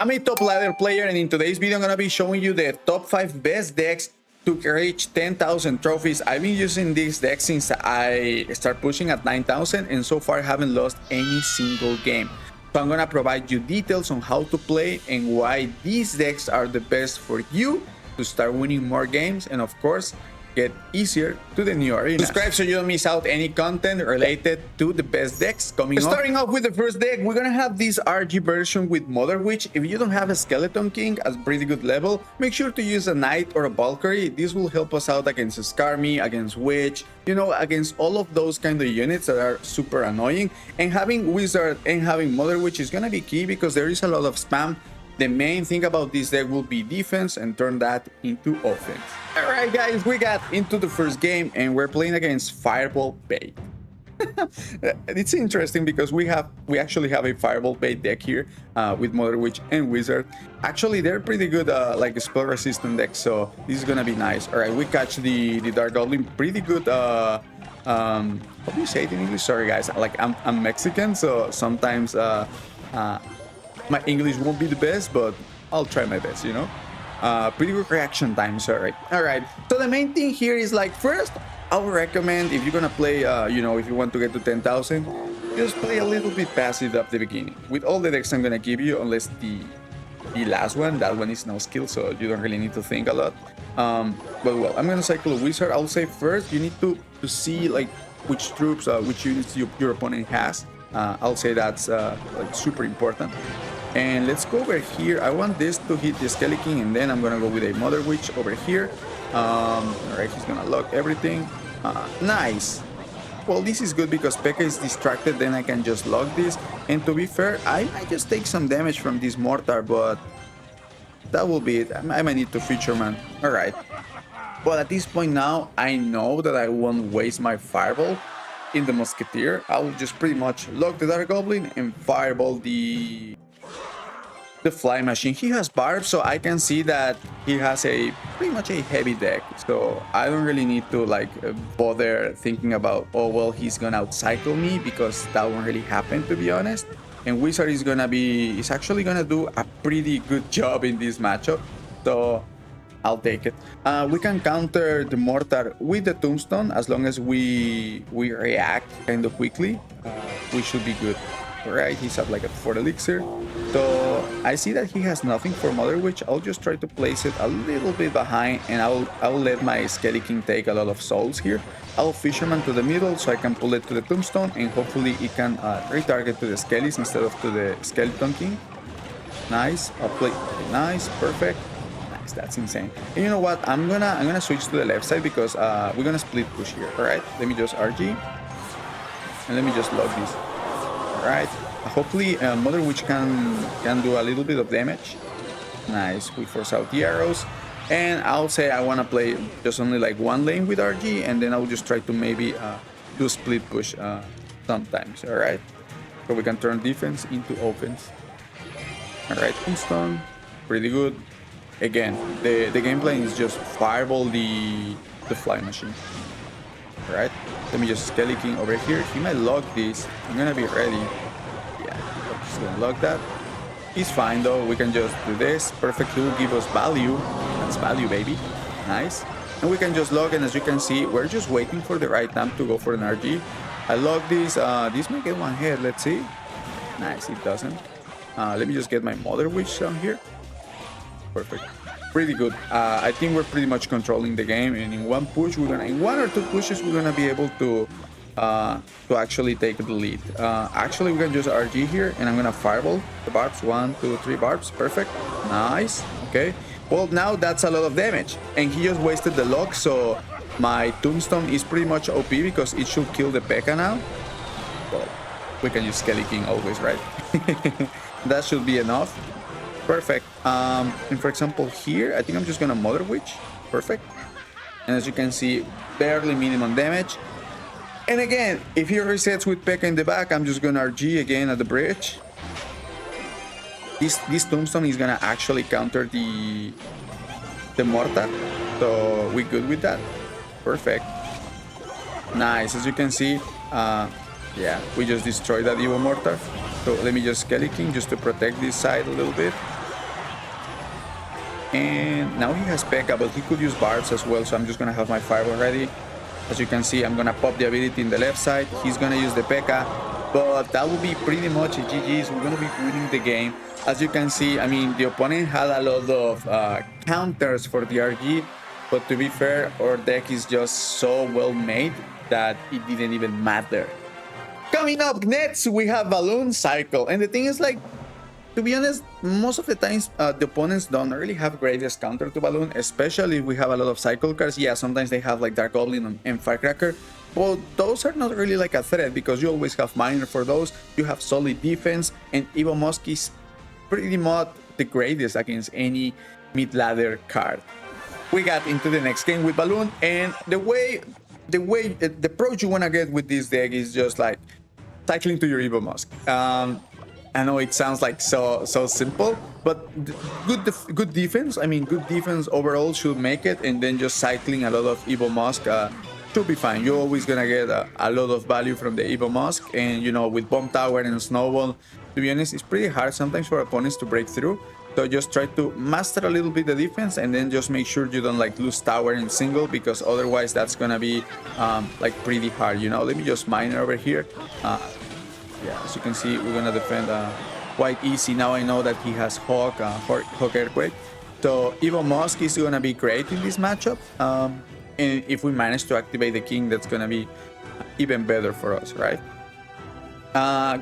I'm a top ladder player, and in today's video I'm gonna be showing you the top 5 best decks to reach 10,000 trophies. I've been using this deck since I start pushing at 9,000, and so far haven't lost any single game. So I'm gonna provide you details on how to play and why these decks are the best for you to start winning more games, and of course get easier to the new arena. Subscribe so you don't miss out any content related to the best decks coming up. Starting off with the first deck, we're gonna have this RG version with Mother Witch. If you don't have a Skeleton King at pretty good level, make sure to use a Knight or a Valkyrie. This will help us out against Skarmy, against Witch, you know, against all of those kind of units that are super annoying. And having Wizard and having Mother Witch is gonna be key because there is a lot of spam. The main thing about this deck will be defense and turn that into offense. Alright guys, we got into the first game and we're playing against Fireball Bait. It's interesting because we actually have a Fireball Bait deck here with Mother Witch and Wizard. Actually, they're pretty good like spell resistant deck, so this is gonna be nice. Alright, we catch the Dark Goblin pretty good. How do you say it in English? Sorry guys, like I'm Mexican, so sometimes my English won't be the best, but I'll try my best, you know? Pretty good reaction time, sorry. Alright, so the main thing here is like, first, I would recommend if you're gonna play, you know, if you want to get to 10,000, just play a little bit passive at the beginning. With all the decks I'm gonna give you, unless the last one, that one is no skill, so you don't really need to think a lot. But well, I'm gonna cycle a Wizard. I'll say first, you need to see like which troops, which units your opponent has. I'll say that's like super important. And let's go over here. I want this to hit the Skeleton King, and then I'm gonna go with a Mother Witch over here. Alright, he's gonna lock everything. Nice. Well, this is good because P.E.K.K.A is distracted, then I can just lock this. And to be fair, I might just take some damage from this Mortar, but that will be it. I might need to Future Man. Alright. But at this point now, I know that I won't waste my Fireball in the Musketeer. I will just pretty much lock the Dark Goblin and Fireball the Fly Machine. He has barbs, so I can see that he has a pretty much a heavy deck, so I don't really need to like bother thinking about, oh well, he's gonna outcycle me, because that won't really happen, to be honest. And Wizard is actually gonna do a pretty good job in this matchup, so I'll take it. We can counter the Mortar with the Tombstone as long as we react kind of quickly. We should be good. Alright, he's at like a 4 elixir. So I see that he has nothing for Mother Witch. I'll just try to place it a little bit behind, and I'll let my Skeleton King take a lot of souls here. I'll Fisherman to the middle so I can pull it to the Tombstone, and hopefully it can retarget to the Skellies instead of to the Skeleton King. Nice. I'll play. Nice. Perfect. Nice. That's insane. And you know what? I'm gonna switch to the left side because we're gonna split push here. Alright. Let me just RG. And let me just log this. Alright, hopefully Mother Witch can do a little bit of damage. Nice, we force out the arrows. And I'll say I want to play just only like one lane with RG, and then I'll just try to maybe do split push sometimes. Alright, so we can turn defense into offense. Alright, Tombstone, pretty good. Again, the gameplay is just Fireball the Fly Machine. Alright, let me just Skeleton King over here. He might lock this. I'm gonna be ready. Yeah, he's gonna lock that. He's fine though. We can just do this. Perfect. He will give us value. That's value, baby. Nice. And we can just log, and as you can see, we're just waiting for the right time to go for an RG. I log this. This might get one hit. Let's see. Nice, it doesn't. Let me just get my Mother Witch down here. Perfect. Pretty good. I think we're pretty much controlling the game, and in one or two pushes, we're gonna be able to actually take the lead. Actually, we can just RG here, and I'm gonna Fireball the barbs. 1, 2, 3 barbs. Perfect. Nice. Okay. Well, now that's a lot of damage, and he just wasted the lock, so my Tombstone is pretty much OP because it should kill the P.E.K.K.A now. Well, we can use Skeleton King always, right? That should be enough. Perfect. And for example here, I think I'm just gonna Mother Witch. Perfect. And as you can see, barely minimum damage. And again, if he resets with P.E.K.K.A in the back, I'm just gonna RG again at the bridge. This Tombstone is gonna actually counter the Mortar. So we good with that. Perfect. Nice. As you can see, yeah, we just destroyed that Evo Mortar. So let me just Skeleton King just to protect this side a little bit. And now he has P.E.K.K.A, but he could use barbs as well, so I'm just gonna have my fireball ready. As you can see, I'm gonna pop the ability in the left side. He's gonna use the P.E.K.K.A, but that will be pretty much a GG's. We're gonna be winning the game. As you can see, I mean, the opponent had a lot of counters for the RG, but to be fair, our deck is just so well made that it didn't even matter. Coming up next, we have Balloon Cycle, and the thing is, like, to be honest, most of the times the opponents don't really have greatest counter to Balloon, especially if we have a lot of cycle cards. Yeah, sometimes they have like Dark Goblin and Firecracker, but those are not really like a threat because you always have Miner for those. You have solid defense, and Evo Musk is pretty much the greatest against any mid-ladder card. We got into the next game with Balloon, and the approach you want to get with this deck is just like cycling to your Evo Musk. I know it sounds like so simple, but good defense. I mean, good defense overall should make it, and then just cycling a lot of Evo Musk should be fine. You're always gonna get a lot of value from the Evo Musk, and you know, with Bomb Tower and Snowball, to be honest, it's pretty hard sometimes for opponents to break through. So just try to master a little bit the defense, and then just make sure you don't like lose tower in single, because otherwise that's gonna be like pretty hard. You know, let me just mine over here. Yeah, as you can see, we're gonna defend quite easy. Now I know that he has Hawk Earthquake. So Evo Musk is gonna be great in this matchup. And if we manage to activate the King, that's gonna be even better for us, right?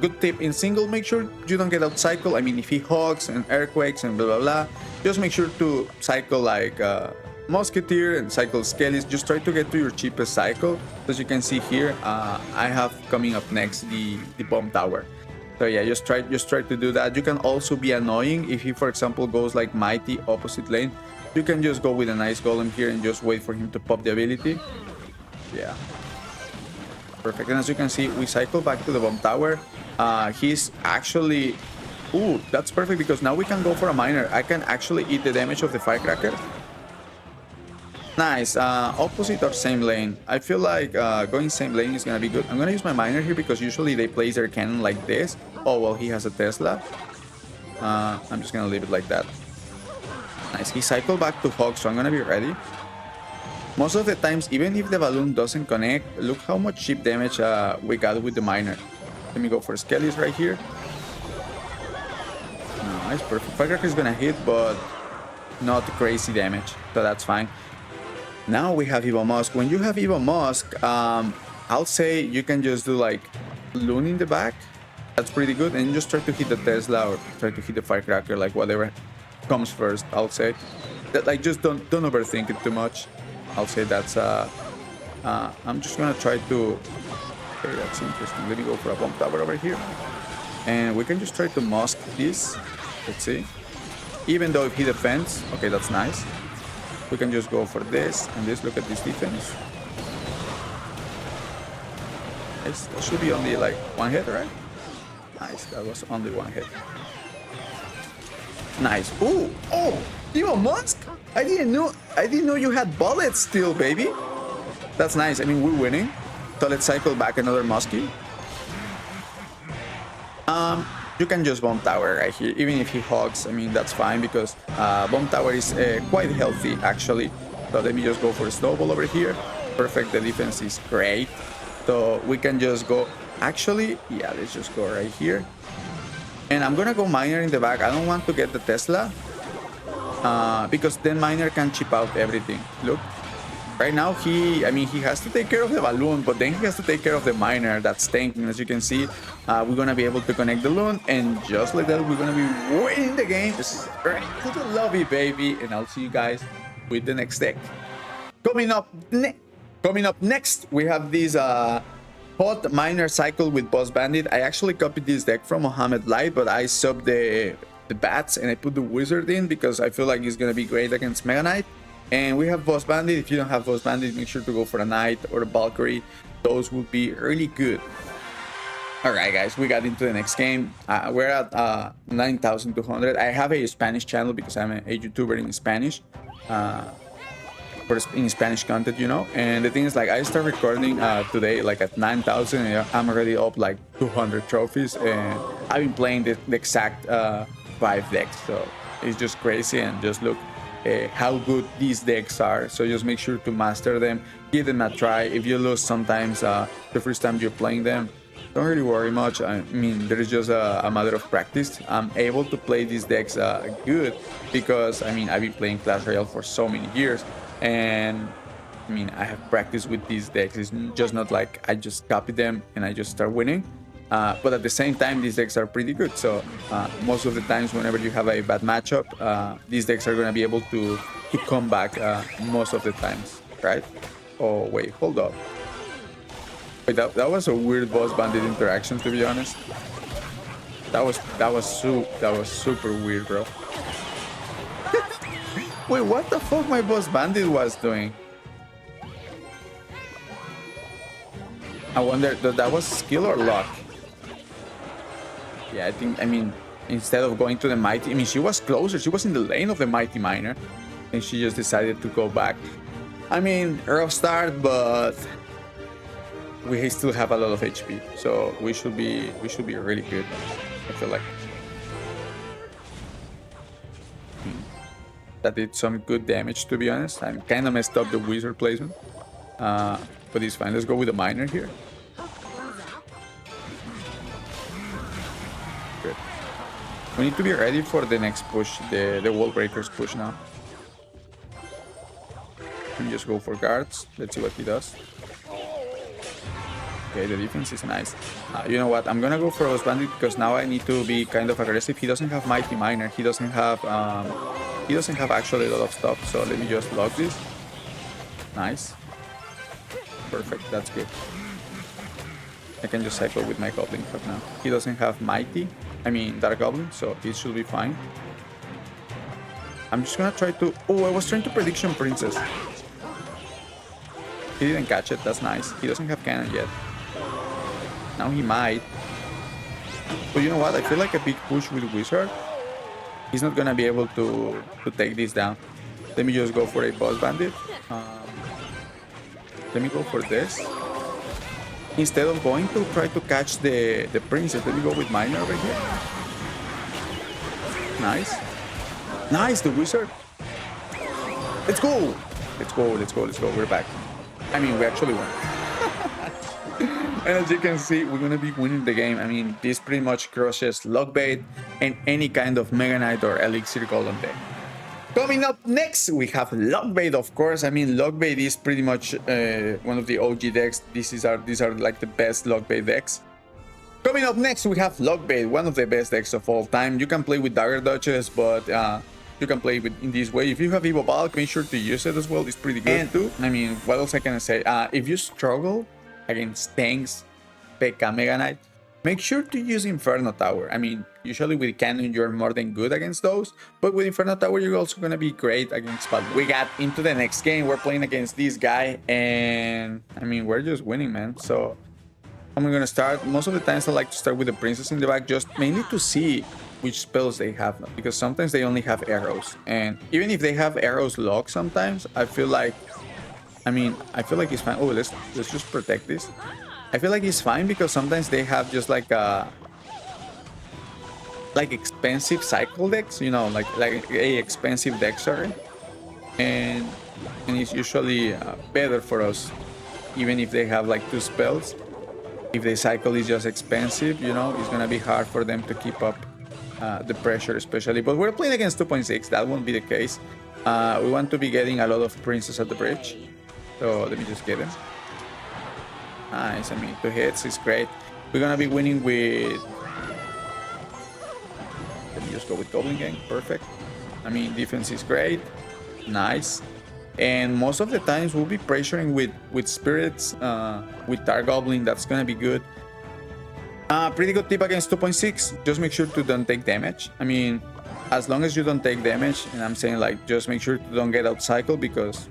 Good tip in single, make sure you don't get out cycle. I mean, if he Hawks and Earthquakes and blah blah blah, just make sure to cycle like Musketeer and cycle Skellies. Just try to get to your cheapest cycle. As you can see here, I have coming up next the Bomb Tower. So yeah, just try to do that. You can also be annoying if he, for example, goes like Mighty opposite lane. You can just go with a nice Golem here and just wait for him to pop the ability. Yeah, perfect. And as you can see, we cycle back to the Bomb Tower. He's actually... Ooh, that's perfect, because now we can go for a Miner. I can actually eat the damage of the Firecracker. Nice. Opposite or same lane. I feel like going same lane is gonna be good. I'm gonna use my Miner here because usually they place their cannon like this. Oh, well, he has a Tesla. I'm just gonna leave it like that. Nice. He cycled back to Hawk, so I'm gonna be ready. Most of the times, even if the balloon doesn't connect, look how much chip damage we got with the Miner. Let me go for Skellies right here. Nice, perfect. Firecracker is gonna hit, but not crazy damage, so that's fine. Now we have Evo Musk. When you have Evo Musk, I'll say you can just do like Loon in the back. That's pretty good. And just try to hit the Tesla or try to hit the Firecracker, like whatever comes first, I'll say. That, like, just don't overthink it too much. I'll say that's I'm just gonna try to... Okay, that's interesting. Let me go for a Bomb Tower over here. And we can just try to Musk this. Let's see. Even though if he defends, okay, that's nice. We can just go for this and this. Look at this defense. Nice. That should be only like one hit, right? Nice. That was only one hit. Nice. Ooh. Oh, Evo Musk. I didn't know you had bullets still, baby. That's nice. I mean, we're winning. So let's cycle back another Muskie. You can just Bomb Tower right here, even if he hogs. I mean, that's fine, because Bomb Tower is quite healthy, actually. So let me just go for Snowball over here. Perfect, the defense is great. So we can just go... Actually, yeah, let's just go right here. And I'm gonna go Miner in the back. I don't want to get the Tesla, because then Miner can chip out everything. Look. Right now, he has to take care of the balloon, but then he has to take care of the Miner that's tanking. As you can see, we're going to be able to connect the balloon, and just like that, we're going to be winning the game. This is right to the lobby, baby, and I'll see you guys with the next deck. Coming up next, we have this Hot Miner cycle with Boss Bandit. I actually copied this deck from Mohamed Light, but I subbed the bats, and I put the Wizard in because I feel like it's going to be great against Mega Knight. And we have Boss Bandit. If you don't have Boss Bandit, make sure to go for a Knight or a Valkyrie. Those would be really good. Alright guys, we got into the next game. We're at 9,200. I have a Spanish channel because I'm a YouTuber in Spanish. In Spanish content, you know. And the thing is, like, I start recording today like at 9,000, and I'm already up like 200 trophies. And I've been playing the exact 5 decks. So it's just crazy. And just look, how good these decks are. So just make sure to master them, give them a try. If you lose sometimes the first time you're playing them, don't really worry much. I mean, there is just a matter of practice. I'm able to play these decks good because, I mean, I've been playing Clash Royale for so many years, and I mean, I have practiced with these decks. It's just not like I just copy them and I just start winning. But at the same time, these decks are pretty good. So most of the times, whenever you have a bad matchup, these decks are going to be able to come back most of the times, right? Oh, wait, hold up. Wait, that was a weird boss bandit interaction, to be honest. That was super weird, bro. Wait, what the fuck my boss bandit was doing? I wonder, that was skill or luck? Yeah, I mean, instead of going to the Mighty, I mean, she was closer. She was in the lane of the Mighty Miner, and she just decided to go back. I mean, rough start, but we still have a lot of HP, so we should be really good, I feel like. That did some good damage, to be honest. I'm kind of messed up the wizard placement, but it's fine. Let's go with the miner here. Good. We need to be ready for the next push, the wall breakers push now. Let me just go for guards. Let's see what he does. Okay, the defense is nice. You know what? I'm gonna go for Ghost Bandit because now I need to be kind of aggressive. He doesn't have Mighty Miner. He doesn't have actually a lot of stuff. So let me just lock this. Nice. Perfect. That's good. I can just cycle with my Goblin Cup now. He doesn't have Mighty. I mean Dark Goblin, so this should be fine. I'm just gonna try to. Oh, I was trying to Prediction Princess. He didn't catch it. That's nice. He doesn't have cannon yet. Now he might. But you know what? I feel like a big push with Wizard. He's not gonna be able to take this down. Let me just go for a boss bandit. Let me go for this. Instead of going to try to catch the princess, let me go with Miner over here. Nice. Nice, the wizard. Let's go. Let's go, let's go, let's go. We're back. I mean, we actually won. And as you can see, we're going to be winning the game. I mean, this pretty much crushes Lockbait and any kind of Mega Knight or Elixir Golem deck. Coming up next, we have Lockbait, of course. I mean, Lockbait is pretty much one of the OG decks. These are like the best Lockbait decks. Coming up next, we have Lockbait, one of the best decks of all time. You can play with Dagger Dodges, but you can play with in this way. If you have Evo Bulk, make sure to use it as well. It's pretty good. And too, I mean, what else I can say? If you struggle against tanks, P.E.K.K.A, Mega Knight, make sure to use Inferno Tower. I mean, usually with Cannon, you're more than good against those, but with Inferno Tower, you're also going to be great against spot. We got into the next game. We're playing against this guy, and I mean, we're just winning, man. So I'm going to start. Most of the times, I like to start with the Princess in the back, just mainly to see which spells they have, because sometimes they only have arrows, and even if they have arrows locked sometimes, I feel like it's fine. Oh, let's just protect this. I feel like it's fine because sometimes they have just like expensive cycle decks, you know, like a expensive deck, sorry, and it's usually better for us, even if they have like 2 spells. If the cycle is just expensive, you know, it's gonna be hard for them to keep up the pressure, especially. But we're playing against 2.6. That won't be the case. We want to be getting a lot of Princess at the bridge. So let me just get him. Nice. I mean, 2 hits is great. We're gonna be winning with. Let me just go with Goblin Gang. Perfect. I mean, defense is great. Nice. And most of the times we'll be pressuring with spirits, with Dark Goblin. That's gonna be good. Pretty good tip against 2.6. Just make sure to don't take damage. I mean, as long as you don't take damage, and I'm saying like just make sure to don't get out cycle, because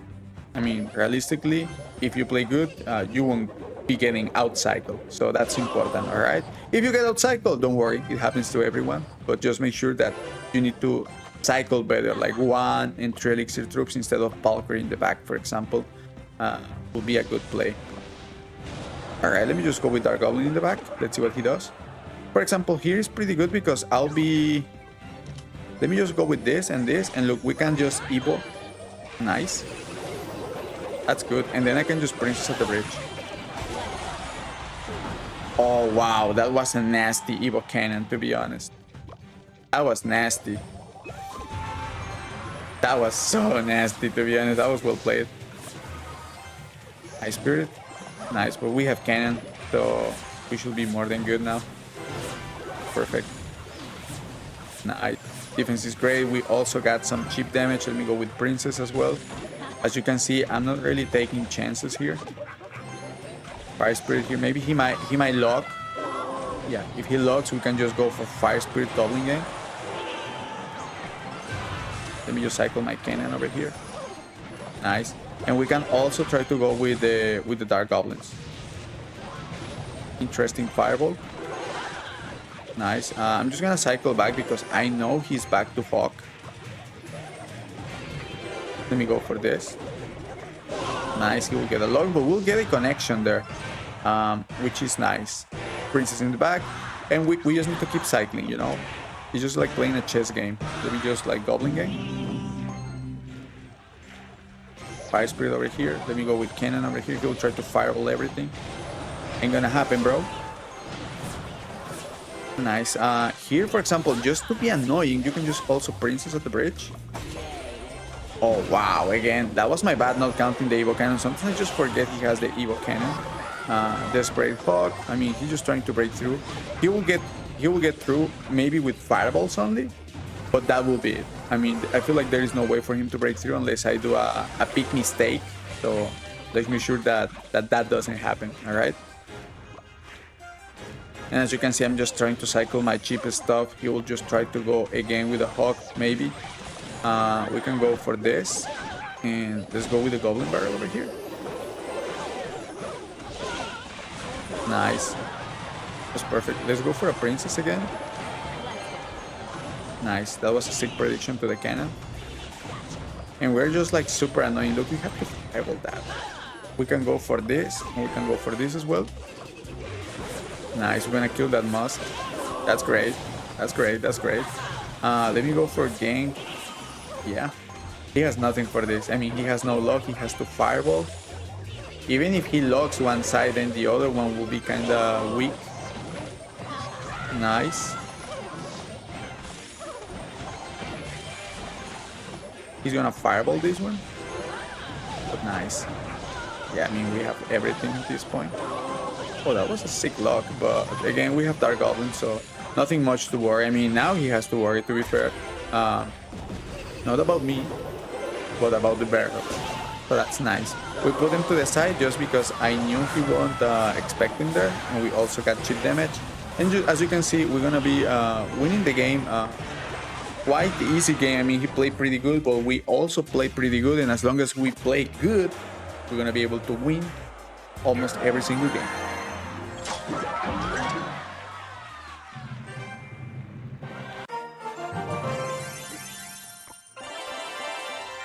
I mean, realistically, if you play good, you won't be getting out cycle. So that's important, all right? If you get out cycle, don't worry, it happens to everyone. But just make sure that you need to cycle better, like 1 and 3 elixir troops instead of Palker in the back, for example, will be a good play. All right, let me just go with Dark Goblin in the back. Let's see what he does. For example, here is pretty good because I'll be Let me just go with this, and look, we can just Evo. Nice. That's good. And then I can just Princess at the bridge. Oh, wow. That was a nasty Evo cannon, to be honest. That was nasty. That was so nasty, to be honest. That was well played. High Spirit. Nice, but we have cannon, so we should be more than good now. Perfect. Nice. Defense is great. We also got some cheap damage. Let me go with Princess as well. As you can see, I'm not really taking chances here. Fire Spirit here. Maybe he might lock. Yeah, if he locks, we can just go for Fire Spirit doubling game. Let me just cycle my cannon over here. Nice. And we can also try to go with the Dark Goblins. Interesting Fireball. Nice. I'm just gonna cycle back because I know he's back to Hawk. Let me go for this. Nice, he will get a lock, but we'll get a connection there, which is nice. Princess in the back, and we just need to keep cycling, you know? It's just like playing a chess game. Let me just like Goblin game. Fire Spirit over here. Let me go with Cannon over here. He'll try to fireball everything. Ain't gonna happen, bro. Nice. Here, for example, just to be annoying, you can just also Princess at the bridge. Oh, wow. Again, that was my bad not counting the Evo Cannon. Sometimes I just forget he has the Evo Cannon. Desperate Hawk. I mean, he's just trying to break through. He will get through maybe with fireballs only, but that will be it. I mean, I feel like there is no way for him to break through unless I do a big mistake. So let's make sure that doesn't happen. All right. And as you can see, I'm just trying to cycle my cheapest stuff. He will just try to go again with a Hawk, maybe. We can go for this. And let's go with the Goblin Barrel over here. Nice. That's perfect. Let's go for a Princess again. Nice. That was a sick prediction to the cannon. And we're just like super annoying. Look, we have to fireball that. We can go for this. And we can go for this as well. Nice. We're gonna kill that Musk. That's great. That's great. That's great. Let me go for Gang. Yeah. He has nothing for this. I mean, he has no lock. He has to fireball. Even if he locks one side, then the other one will be kind of weak. Nice. He's gonna fireball this one. But nice. Yeah, I mean, we have everything at this point. Oh, that was a sick lock, but again, we have Dark Goblin, so nothing much to worry. I mean, now he has to worry, to be fair. Not about me, but about the barrel. So that's nice. We put him to the side just because I knew he wasn't expecting there, and we also got chip damage. And as you can see, we're gonna be winning the game. Quite the easy game. I mean, he played pretty good, but we also played pretty good, and as long as we play good, we're gonna be able to win almost every single game.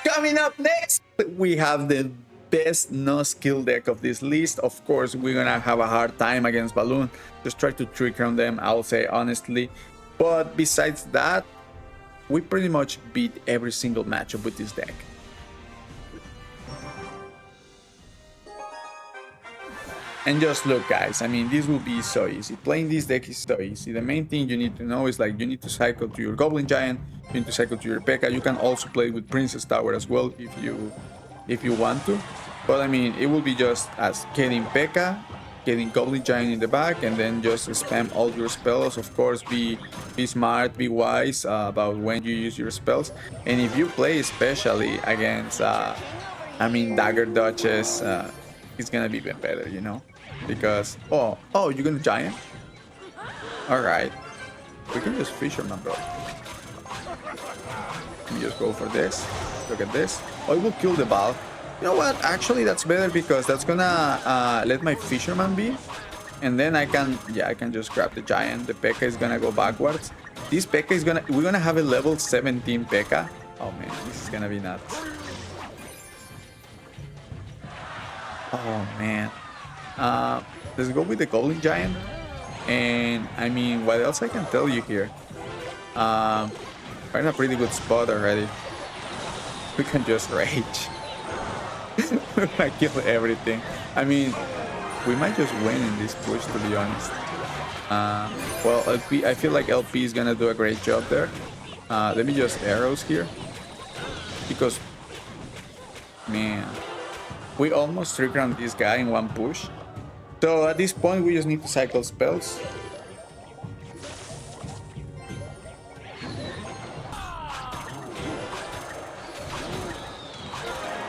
Coming up next, we have the best no-skill deck of this list. Of course, we're gonna have a hard time against Balloon. Just try to trick on them, I'll say honestly. But besides that, we pretty much beat every single matchup with this deck. And just look, guys, I mean, this will be so easy. Playing this deck is so easy. The main thing you need to know is like you need to cycle to your Goblin Giant, you need to cycle to your P.E.K.K.A. You can also play with Princess Tower as well if you want to. But I mean, it will be just as getting P.E.K.K.A., getting Goblin Giant in the back, and then just spam all your spells. Of course, be smart, be wise about when you use your spells. And if you play especially against, I mean, Dagger Duchess, it's gonna be even better, you know? Because, oh, you're gonna Giant? Alright. We can just Fisherman, bro. Let me just go for this. Look at this. Oh, it will kill the ball. You know what? Actually, that's better because that's gonna let my Fisherman be. And then I can just grab the Giant. The P.E.K.K.A. is gonna go backwards. This P.E.K.K.A. is we're gonna have a level 17 P.E.K.K.A. Oh man, this is gonna be nuts. Oh man. Let's go with the Goblin Giant. And I mean, what else I can tell you here? We're in a pretty good spot already. We can just rage. We're gonna kill everything. I mean, we might just win in this push, to be honest. Well, LP, I feel like LP is gonna do a great job there. Let me just arrows here. Because, man, we almost 3-crowned this guy in one push. So at this point, we just need to cycle spells.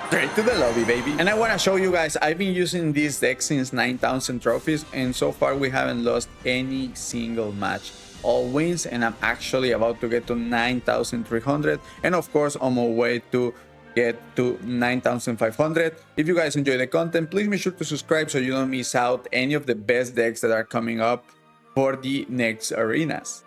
Straight to the lobby, baby. And I want to show you guys, I've been using this deck since 9,000 trophies, and so far we haven't lost any single match. All wins, and I'm actually about to get to 9,300, and of course on my way to get to 9,500. If you guys enjoy the content, please make sure to subscribe so you don't miss out any of the best decks that are coming up for the next arenas.